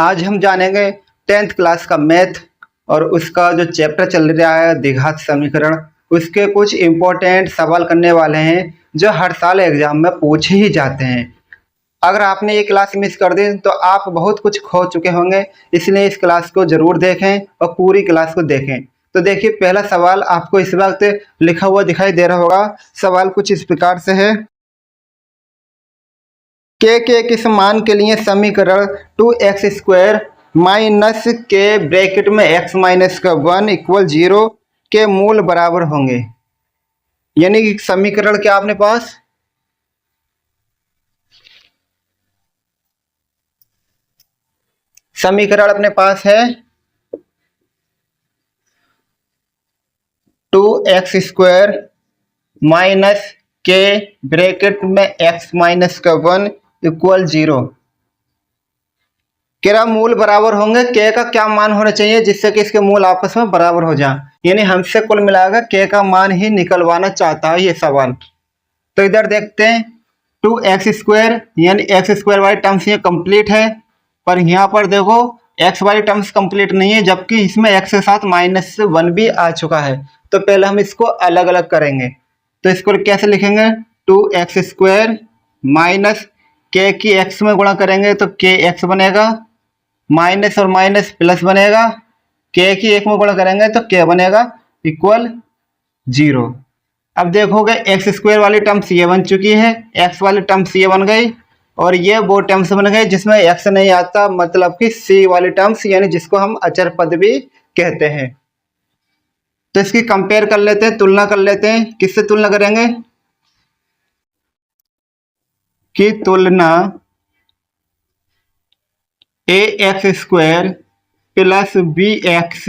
आज हम जानेंगे 10th क्लास का मैथ और उसका जो चैप्टर चल रहा है द्विघात समीकरण, उसके कुछ इम्पोर्टेंट सवाल करने वाले हैं जो हर साल एग्जाम में पूछे ही जाते हैं। अगर आपने ये क्लास मिस कर दी तो आप बहुत कुछ खो चुके होंगे, इसलिए इस क्लास को ज़रूर देखें और पूरी क्लास को देखें। तो देखिए, पहला सवाल आपको इस वक्त लिखा हुआ दिखाई दे रहा होगा। सवाल कुछ इस प्रकार से है, के किस मान के लिए समीकरण 2x² माइनस के ब्रैकेट में x माइनस का 1 इक्वल 0 के मूल बराबर होंगे। यानी कि समीकरण क्या अपने पास, समीकरण अपने पास है 2x² माइनस के ब्रैकेट में x माइनस का 1 इक्वल 0 के मूल बराबर होंगे। के का क्या मान होना चाहिए जिससे कि इसके मूल आपस में बराबर हो जाए। यानी हमसे कुल मिलाकर के का मान ही निकलवाना चाहता है ये सवाल। तो इधर देखते हैं, 2x² यानी x² वाली टर्म्स ये कंप्लीट है, पर यहाँ पर देखो x वाली टर्म्स कंप्लीट नहीं है, जबकि इसमें x के साथ -1 भी आ चुका है। तो पहले हम इसको अलग अलग करेंगे। तो इसको कैसे लिखेंगे, 2x² माइनस के की x में गुणा करेंगे तो kx बनेगा, माइनस और माइनस प्लस बनेगा, के की 1 में गुणा करेंगे तो k बनेगा इक्वल 0। अब देखोगे x² वाली टर्म्स ये बन चुकी है, x वाली टर्म्स ये बन गई, और ये वो टर्म्स बन गए जिसमें x नहीं आता, मतलब कि c वाली टर्म्स, यानी जिसको हम अचर पद भी कहते हैं। तो इसकी कंपेयर कर लेते हैं, तुलना कर लेते हैं। किससे तुलना करेंगे, की तुलना ax² plus bx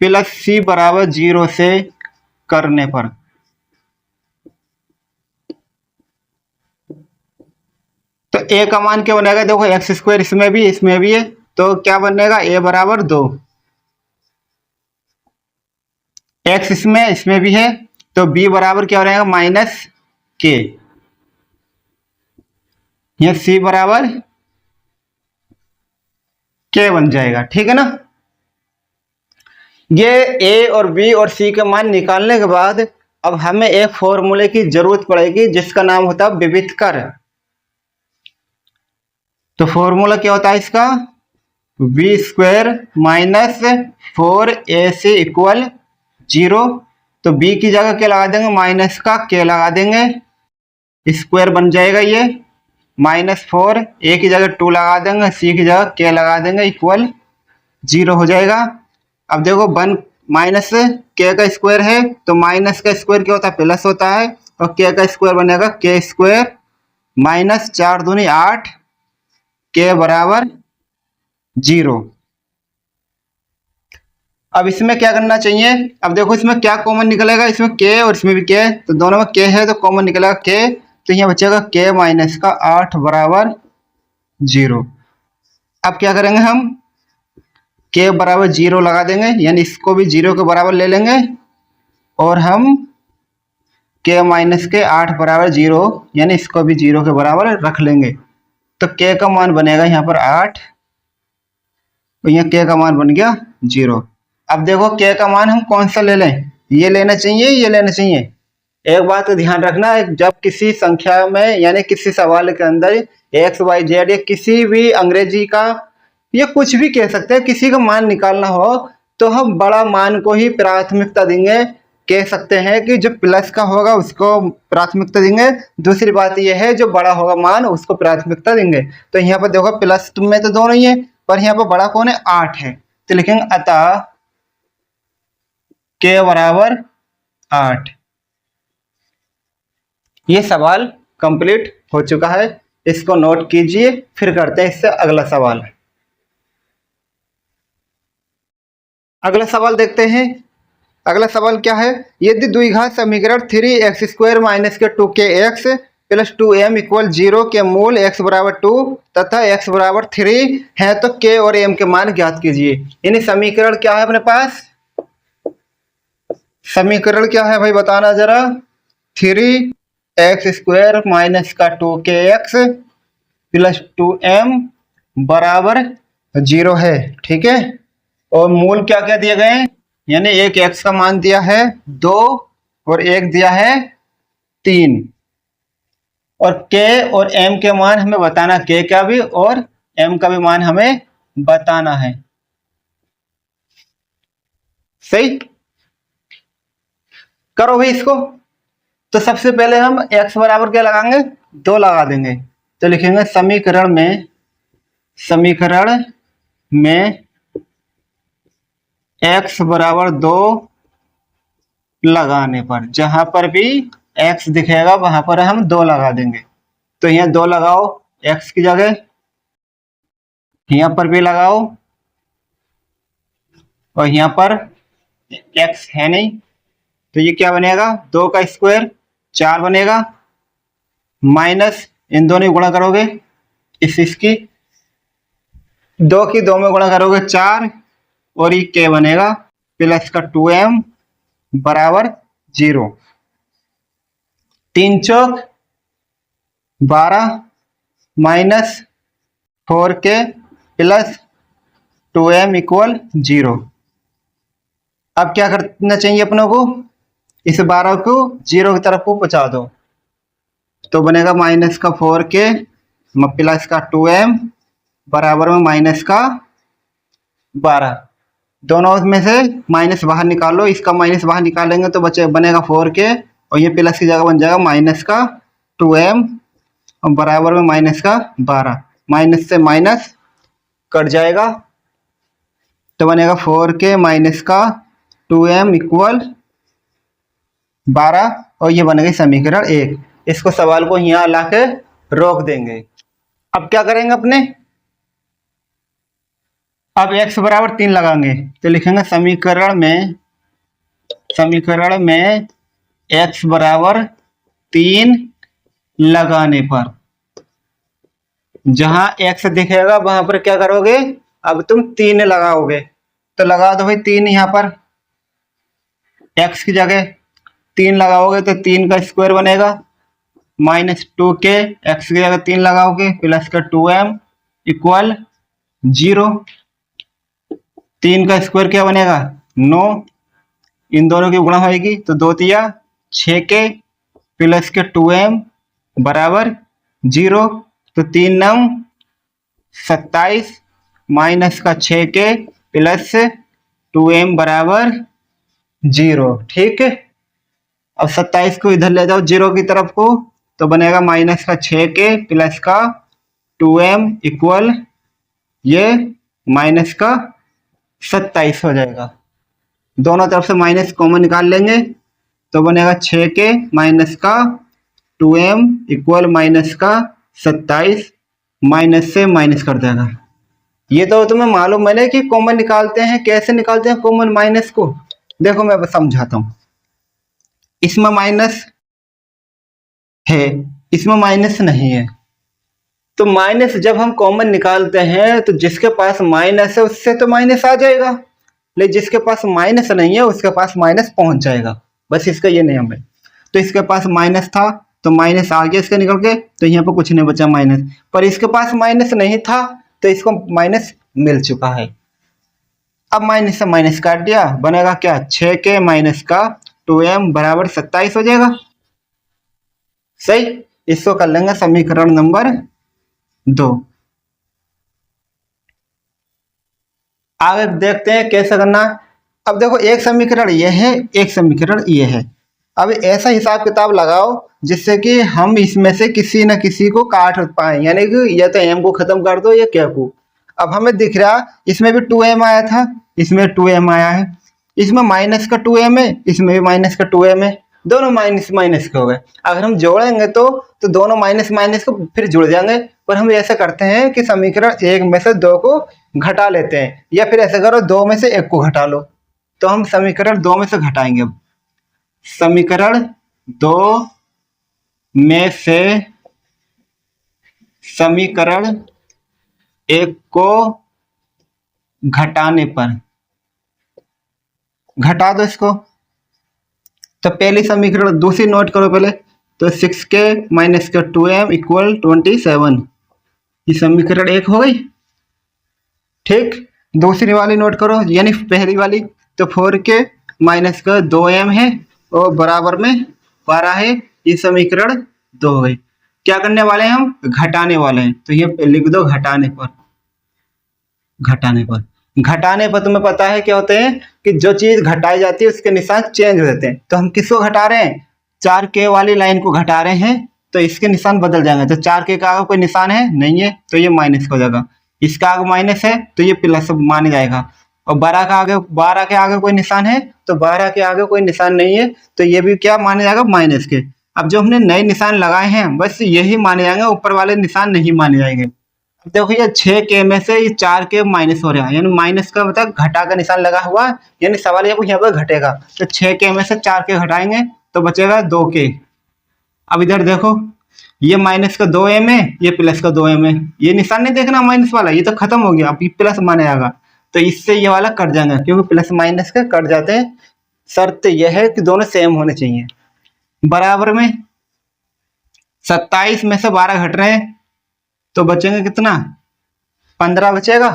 plus c बराबर 0 से करने पर। तो a का मान क्या बनेगा, देखो x² इसमें भी है, तो क्या बनेगा, a बराबर 2, x इसमें भी है, तो b बराबर क्या बनेगा, माइनस k, यह c बराबर k बन जाएगा। ठीक है ना। ये a और b और c के मान निकालने के बाद अब हमें एक फॉर्मूले की जरूरत पड़ेगी जिसका नाम होता है विविधकर। तो फॉर्मूला क्या होता है इसका, b² माइनस 4ac इक्वल 0। तो b की जगह क्या लगा देंगे, माइनस का k लगा देंगे, स्क्वायर बन जाएगा ये, -4, a की जगह 2 लगा देंगे, c की जगह k लगा देंगे, इक्वल 0 हो जाएगा। अब देखो 1 माइनस k का स्क्वायर है, तो माइनस का स्क्वायर क्या होता है, प्लस होता है, और k का स्क्वायर बनेगा k² माइनस 4 दूनी 8, k बराबर 0। अब इसमें क्या करना चाहिए, अब देखो इसमें क्या कॉमन निकलेगा, इसमें k और इसमें भी k, तो दोनों में k है तो कॉमन निकलेगा k, तो यहाँ बचेगा k माइनस का 8 बराबर 0। अब क्या करेंगे, हम k बराबर 0 लगा देंगे, यानी इसको भी 0 के बराबर ले लेंगे, और हम k माइनस के 8 बराबर 0, यानी इसको भी 0 के बराबर रख लेंगे। तो k का मान बनेगा यहाँ पर 8, और यहाँ k का मान बन गया 0। अब देखो k का मान हम कौन सा ले लें, ये लेना चाहिए, ये लेना चाहिए। एक बात का ध्यान रखना, जब किसी संख्या में यानी किसी सवाल के अंदर x y z या किसी भी अंग्रेजी का या कुछ भी कह सकते हैं, किसी का मान निकालना हो तो हम बड़ा मान को ही प्राथमिकता देंगे। कह सकते हैं कि जो प्लस का होगा उसको प्राथमिकता देंगे, दूसरी बात यह है जो बड़ा होगा मान उसको प्राथमिकता देंगे। तो यहाँ पर देखो प्लस में तो दोनों ही है, पर यहाँ पर बड़ा कौन है, 8 है, तो लिखेंगे अतः k बराबर 8। ये सवाल कंप्लीट हो चुका है, इसको नोट कीजिए। फिर करते हैं इससे अगला सवाल। अगला सवाल देखते हैं। अगला सवाल क्या है, यदि द्विघात समीकरण 3x² माइनस के 2kx प्लस 2m इक्वल 0 के मूल x बराबर 2 तथा x बराबर 3 है तो k और m के मान ज्ञात कीजिए। यानी समीकरण क्या है अपने पास, समीकरण क्या है भाई बताना जरा, 3x² माइनस का 2kx प्लस 2m बराबर तो 0 है, ठीक है। और मूल क्या क्या दिए गए हैं, यानी एक x का मान दिया है 2 और एक दिया है 3, और k और m के मान हमें बताना, k का भी और m का भी मान हमें बताना है। सही, करो भाई इसको। तो सबसे पहले हम x बराबर क्या लगाएंगे, 2 लगा देंगे। तो लिखेंगे समीकरण में x बराबर 2 लगाने पर, जहां पर भी x दिखेगा वहां पर हम 2 लगा देंगे। तो यहाँ 2 लगाओ x की जगह, यहाँ पर भी लगाओ, और यहाँ पर x है नहीं, तो ये क्या बनेगा, 2 का स्क्वायर 4 बनेगा, माइनस इन दोनों की गुणा करोगे इसकी 2 की 2 में गुणा करोगे 4, और ये k बनेगा प्लस का 2m बराबर 0। 3 चौक 12 minus 4k plus 2m equal 0। अब क्या करना चाहिए अपनों को, इस 12 को 0 की तरफ को पहुंचा दो, तो बनेगा माइनस का 4k प्लस का 2m बराबर में माइनस का 12। दोनों में से माइनस बाहर निकालो, इसका माइनस बाहर निकालेंगे तो बचे बनेगा 4k, और ये प्लस की जगह बन जाएगा माइनस का 2m और बराबर में माइनस का 12। माइनस से माइनस कट जाएगा तो बनेगा 4k माइनस का 2m इक्वल 12, और ये बनेगा समीकरण 1। इसको सवाल को यहाँ ला के रोक देंगे। अब क्या करेंगे अपने, अब x बराबर 3 लगाएंगे, तो लिखेंगे समीकरण में x बराबर 3 लगाने पर, जहां x दिखेगा वहां पर क्या करोगे, अब तुम 3 लगाओगे। तो लगा दो भाई 3, यहाँ पर x की जगह 3 लगाओगे तो 3 का स्क्वायर बनेगा, माइनस 2k, x की जगह 3 लगाओगे प्लस का 2m इक्वल 0। 3 का स्क्वायर क्या बनेगा 9, इन दोनों की गुणा होगी तो 2 तिया 6k प्लस के 2m बराबर 0। तो 3 नम 27 माइनस का 6k प्लस 2m बराबर 0, ठीक है। अब 27 को इधर ले जाओ 0 की तरफ को, तो बनेगा माइनस का 6k प्लस का 2m इक्वल ये माइनस का 27 हो जाएगा। दोनों तरफ से माइनस कॉमन निकाल लेंगे तो बनेगा 6k माइनस का 2m इक्वल माइनस का 27, माइनस से माइनस कर देगा। ये तो तुम्हें मालूम है कि कॉमन निकालते हैं, कैसे निकालते हैं कॉमन माइनस को, देखो मैं समझाता हूं। इसमें माइनस है, इसमें माइनस नहीं है, तो माइनस जब हम कॉमन निकालते हैं तो जिसके पास माइनस है उससे तो माइनस आ जाएगा, लेकिन जिसके पास माइनस नहीं है उसके पास माइनस पहुंच जाएगा। बस इसका ये नियम है। तो इसके पास माइनस था तो माइनस आ गया इसके निकल के, तो यहाँ पर कुछ नहीं बचा माइनस, पर इसके पास माइनस नहीं था तो इसको माइनस मिल चुका है। अब माइनस से माइनस काट दिया, बनेगा क्या 6k माइनस का 2m बराबर 27 हो जाएगा। सही, इसको कर लेंगे समीकरण नंबर 2। आगे देखते हैं कैसे करना। अब देखो एक समीकरण ये है, एक समीकरण ये है। अब ऐसा हिसाब किताब लगाओ जिससे कि हम इसमें से किसी न किसी को काट पाए, यानी कि या तो m को खत्म कर दो या क्या को। अब हमें दिख रहा इसमें भी 2m आया था, इसमें 2m आया है, इसमें माइनस का 2m है, इसमें भी माइनस का 2m है, दोनों माइनस माइनस के हो गए। अगर हम जोड़ेंगे तो दोनों माइनस माइनस को फिर जुड़ जाएंगे, पर हम ऐसा करते हैं कि समीकरण 1 में से 2 को घटा लेते हैं, या फिर ऐसा करो 2 में से 1 को घटा लो। तो हम समीकरण 2 में से घटाएंगे। अब समीकरण 2 में से समीकरण 1 को घटाने पर, घटा दो इसको। तो पहली समीकरण दूसरी नोट करो पहले, तो 6k माइनस का 2m इक्वल 27, ये समीकरण 1 हो गई। ठीक, दूसरी वाली नोट करो, यानी पहली वाली तो 4k माइनस का 2m है और बराबर में 12 है। ये समीकरण 2 हो गई। क्या करने वाले हैं हम? घटाने वाले हैं, तो ये लिख दो घटाने पर। घटाने पर तुम्हें पता है क्या होते हैं कि जो चीज घटाई जाती है उसके निशान चेंज हो जाते हैं। तो हम किसको घटा रहे हैं? 4k वाली लाइन को घटा रहे हैं, तो इसके निशान बदल जाएंगे। तो 4k का आगे कोई निशान है नहीं है, तो ये माइनस हो जाएगा। इसका आगे माइनस है तो ये प्लस माना जाएगा। और 12 के आगे कोई निशान है, तो 12 के आगे कोई निशान नहीं है, तो ये भी क्या माने जाएगा? माइनस के। अब जो हमने नए निशान लगाए हैं बस यही माने जाएंगे, ऊपर वाले निशान नहीं माने जाएंगे। देखो ये 6k में से ये 4k माइनस हो रहा है, यानी माइनस का मतलब घटा का निशान लगा हुआ है, यानी सवाल ये यहाँ पर घटेगा। तो 6k में से 4k घटाएंगे तो बचेगा 2k। अब इधर देखो ये माइनस का 2m है, ये प्लस का 2m है। ये निशान नहीं देखना माइनस वाला, ये तो खत्म हो गया, अब ये प्लस माना जाएगा। तो इससे ये वाला कट जाएगा, क्योंकि प्लस माइनस के कट जाते हैं। शर्त यह है कि दोनों सेम होने चाहिए। बराबर में 27 में से 12 घट रहे हैं, तो बचेंगे कितना? 15 बचेगा,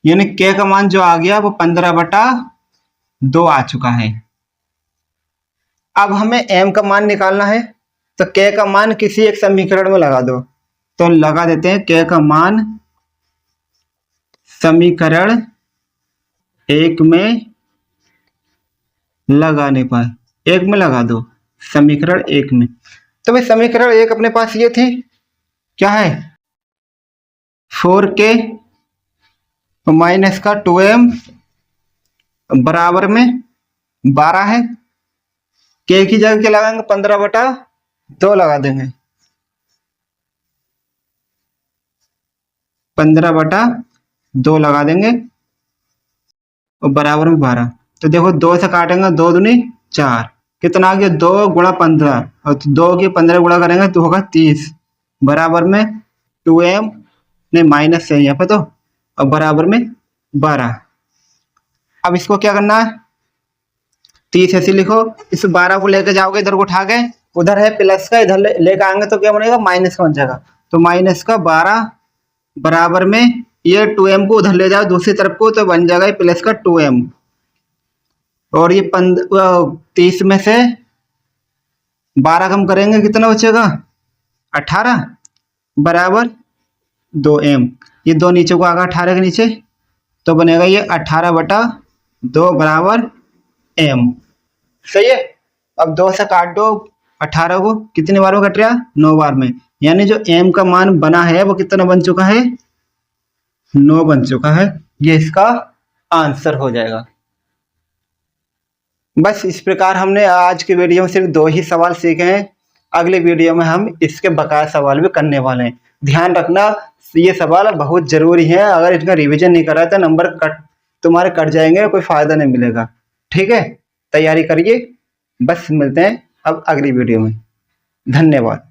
यानी k का मान जो आ गया वो 15/2 आ चुका है। अब हमें m का मान निकालना है, तो k का मान किसी एक समीकरण में लगा दो। तो लगा देते हैं k का मान समीकरण 1 में लगाने पर, 1 में लगा दो, समीकरण 1 में। तो भाई समीकरण 1 अपने पास ये थी, क्या है? 4k माइनस का 2m बराबर में 12 है। k की जगह क्या लगाएंगे? 15/2 लगा देंगे, 15/2 लगा देंगे और बराबर में 12। तो देखो 2 से काटेंगे, 2 दूनी 4, कितना आ गया? 2 गुणा 15, और 2 की 15 गुणा करेंगे तो होगा 30, बराबर में 2m नहीं माइनस है यहाँ पे, तो और बराबर में 12। अब इसको क्या करना है? 30 ऐसे लिखो, इस 12 को लेकर जाओगे इधर को उठा के, उधर है प्लस का, इधर लेकर आएंगे तो क्या बनेगा? माइनस का बन जाएगा। तो माइनस का 12 बराबर में ये 2m को उधर ले जाओ दूसरी तरफ को, तो बन जाएगा प्लस का 2m। और ये 30 में से 12 कम करेंगे, कितना बचेगा? 18 बराबर 2m। ये 2 नीचे को आगा 18 के नीचे, तो बनेगा ये 18/2 बराबर m। सही है। अब 2 से काट दो 18 को, कितनी बार में कट रहा? 9 बार में। यानी जो m का मान बना है वो कितना बन चुका है? 9 बन चुका है। ये इसका आंसर हो जाएगा। बस इस प्रकार हमने आज की वीडियो में सिर्फ 2 ही सवाल सीखे हैं। अगले वीडियो में हम इसके बकाया सवाल भी करने वाले हैं। ध्यान रखना ये सवाल बहुत जरूरी है, अगर इसका रिवीजन नहीं करा तो नंबर तुम्हारे कट जाएंगे, कोई फायदा नहीं मिलेगा। ठीक है, तैयारी करिए। बस मिलते हैं अब अगली वीडियो में। धन्यवाद।